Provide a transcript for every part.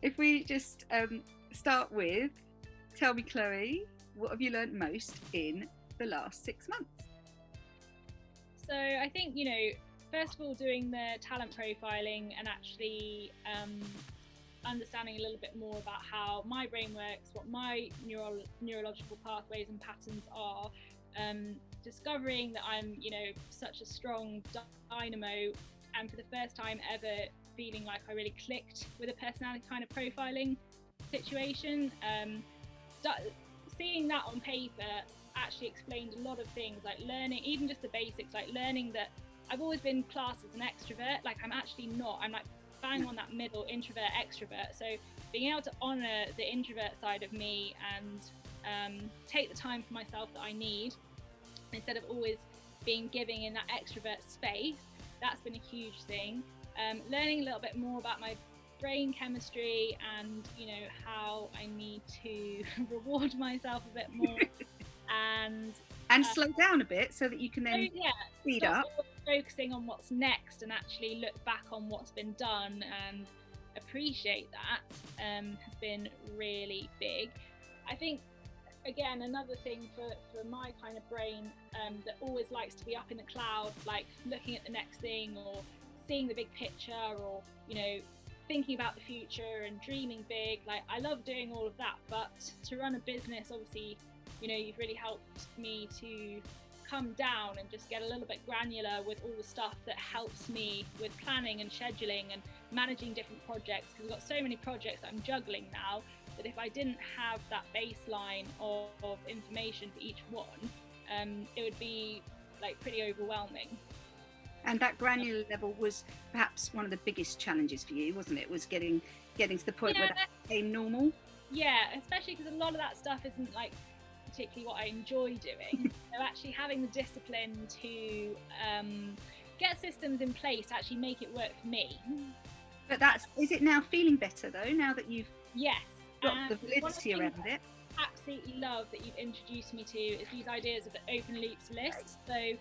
if we just start with, tell me, Chloe, what have you learned most in the last 6 months? So I think, first of all, doing the talent profiling and actually understanding a little bit more about how my brain works, what my neurological pathways and patterns are, discovering that I'm, such a strong dynamo, and for the first time ever feeling like I really clicked with a personality kind of profiling situation. Seeing that on paper actually explained a lot of things, like learning even just the basics, like learning that I've always been classed as an extrovert. Like I'm actually not. I'm like bang on that middle, introvert, extrovert. So being able to honour the introvert side of me and take the time for myself that I need, instead of always being giving in that extrovert space, that's been a huge thing. Learning a little bit more about my brain chemistry and how I need to reward myself a bit more and slow down a bit so that you can then speed up. Focusing on what's next and actually look back on what's been done and appreciate that has been really big. I think, again, another thing for my kind of brain that always likes to be up in the clouds, like looking at the next thing or seeing the big picture, or thinking about the future and dreaming big. Like I love doing all of that, but to run a business, obviously, you've really helped me to come down and just get a little bit granular with all the stuff that helps me with planning and scheduling and managing different projects, because I've got so many projects I'm juggling now that if I didn't have that baseline of information for each one, it would be like pretty overwhelming. And that granular level was perhaps one of the biggest challenges for you, wasn't it? Was getting to the point where that became normal. Yeah, especially because a lot of that stuff isn't like particularly what I enjoy doing. So actually having the discipline to get systems in place to actually make it work for me. But is it now feeling better though, now that you've got the validity around it? Absolutely love that you've introduced me to is these ideas of the open loops list. So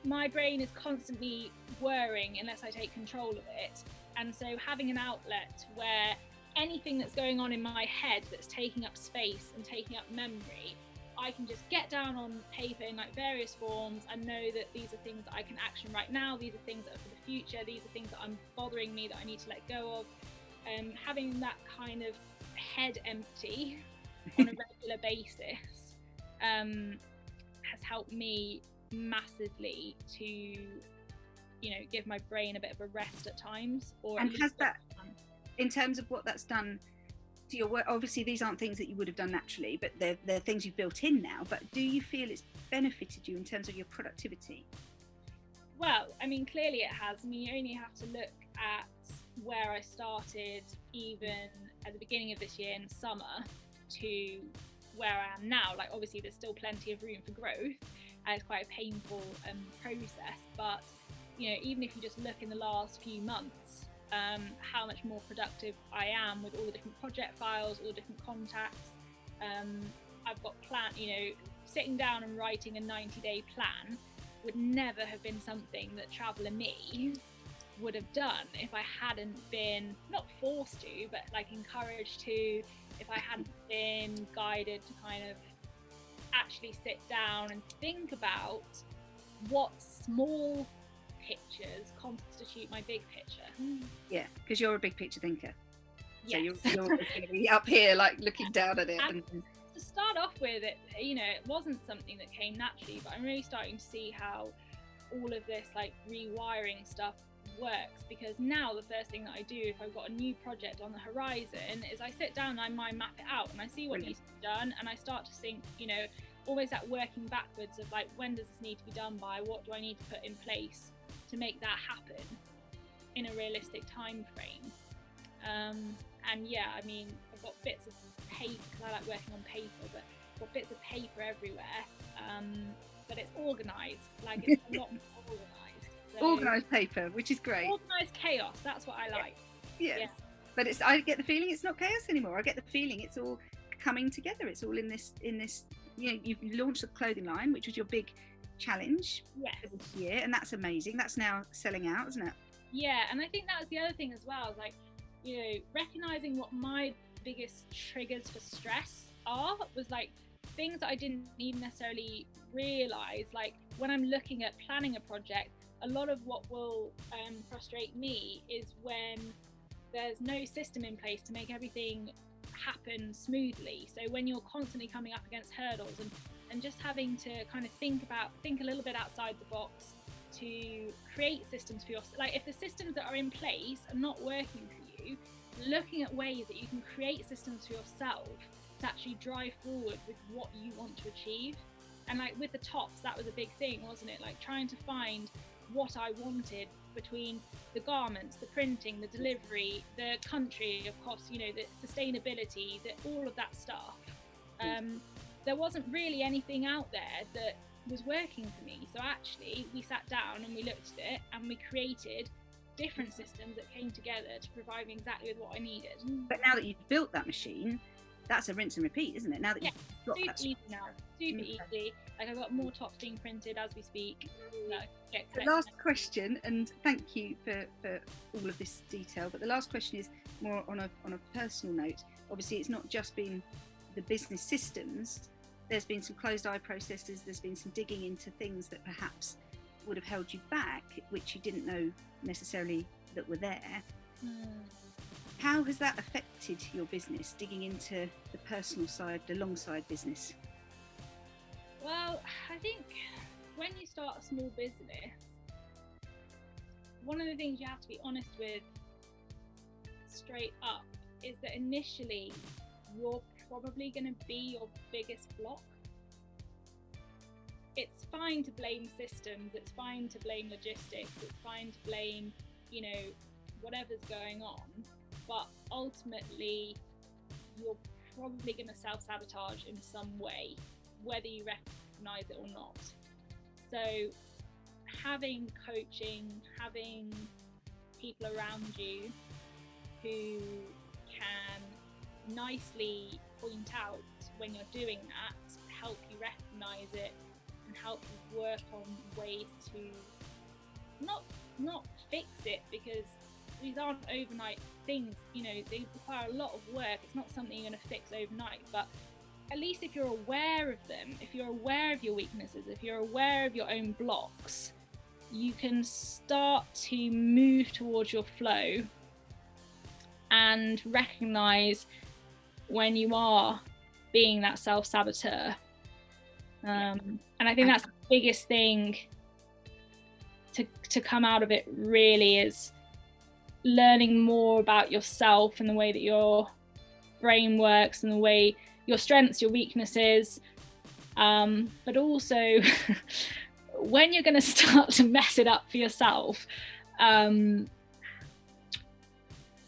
my brain is constantly whirring unless I take control of it, and so having an outlet where anything that's going on in my head that's taking up space and taking up memory, I can just get down on paper in like various forms and know that these are things that I can action right now, these are things that are for the future, these are things that are bothering me that I need to let go of. Having that kind of head empty on a regular basis has helped me massively to give my brain a bit of a rest at times. And has that, in terms of what that's done to your work, obviously these aren't things that you would have done naturally, but they're things you've built in now, but do you feel it's benefited you in terms of your productivity? Well, I mean, clearly it has. I mean, you only have to look at where I started even at the beginning of this year in summer to where I am now. Like obviously there's still plenty of room for growth, and it's quite a painful process, but even if you just look in the last few months, how much more productive I am with all the different project files, all the different contacts. I've got sitting down and writing a 90-day plan would never have been something that Traveller Me would have done if I hadn't been, not forced to, but like encouraged to, if I hadn't been guided to kind of actually sit down and think about what small pictures constitute my big picture. Yeah, because you're a big picture thinker. Yes. So you're going to be up here like looking down at it. And to start off with, it wasn't something that came naturally, but I'm really starting to see how all of this like rewiring stuff works, because now the first thing that I do if I've got a new project on the horizon is I sit down and I mind map it out and I see what needs to be done, and I start to think, always that working backwards of like, when does this need to be done by, what do I need to put in place to make that happen in a realistic time frame. And yeah, I mean, I've got bits of paper, because I like working on paper, but I've got bits of paper everywhere, but it's organised, like it's a lot more organised. So, organised paper, which is great. Organised chaos, that's what I like. Yes. Yeah. But I get the feeling it's not chaos anymore. I get the feeling it's all coming together. It's all in this, you've launched the clothing line, which was your big challenge for this year, and that's amazing. That's now selling out, isn't it? Yeah, and I think that was the other thing as well, like you know, recognizing what my biggest triggers for stress are was like things that I didn't even necessarily realize. Like when I'm looking at planning a project, a lot of what will frustrate me is when there's no system in place to make everything happen smoothly. So when you're constantly coming up against hurdles and just having to kind of think a little bit outside the box to create systems for yourself. Like if the systems that are in place are not working for you, looking at ways that you can create systems for yourself to actually drive forward with what you want to achieve. And like with the tops, that was a big thing, wasn't it? Like trying to find what I wanted between the garments, the printing, the delivery, the country, of course, you know, the sustainability, all of that stuff. There wasn't really anything out there that was working for me. So actually we sat down and we looked at it and we created different systems that came together to provide me exactly with what I needed. But now that you've built that machine, that's a rinse and repeat, isn't it? Now that you've got super that easy now, super easy. Like I've got more tops being printed as we speak. The last question, and thank you for all of this detail, but the last question is more on a personal note. Obviously it's not just been the business systems, there's been some closed eye processes, there's been some digging into things that perhaps would have held you back, which you didn't know necessarily that were there. How has that affected your business, digging into the personal side alongside business? Well, I think when you start a small business, one of the things you have to be honest with straight up is that initially you're probably going to be your biggest block. It's fine to blame systems, it's fine to blame logistics, it's fine to blame, you know, whatever's going on, but ultimately you're probably going to self-sabotage in some way, whether you recognize it or not. So having coaching, having people around you who can nicely point out when you're doing that, help you recognize it and help you work on ways to not fix it, because these aren't overnight things, you know, they require a lot of work. It's not something you're going to fix overnight, but at least if you're aware of them, if you're aware of your weaknesses, if you're aware of your own blocks, you can start to move towards your flow and recognize when you are being that self-saboteur. And I think that's the biggest thing to come out of it really, is learning more about yourself and the way that your brain works and the way your strengths, your weaknesses, but also when you're going to start to mess it up for yourself,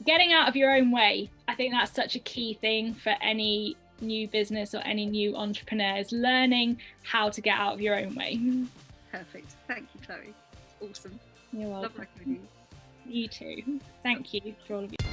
getting out of your own way. I think that's such a key thing for any new business or any new entrepreneurs, learning how to get out of your own way. Perfect. Thank you, Chloe. Awesome. You're welcome. Love working with you. You too. Thank you for all of you.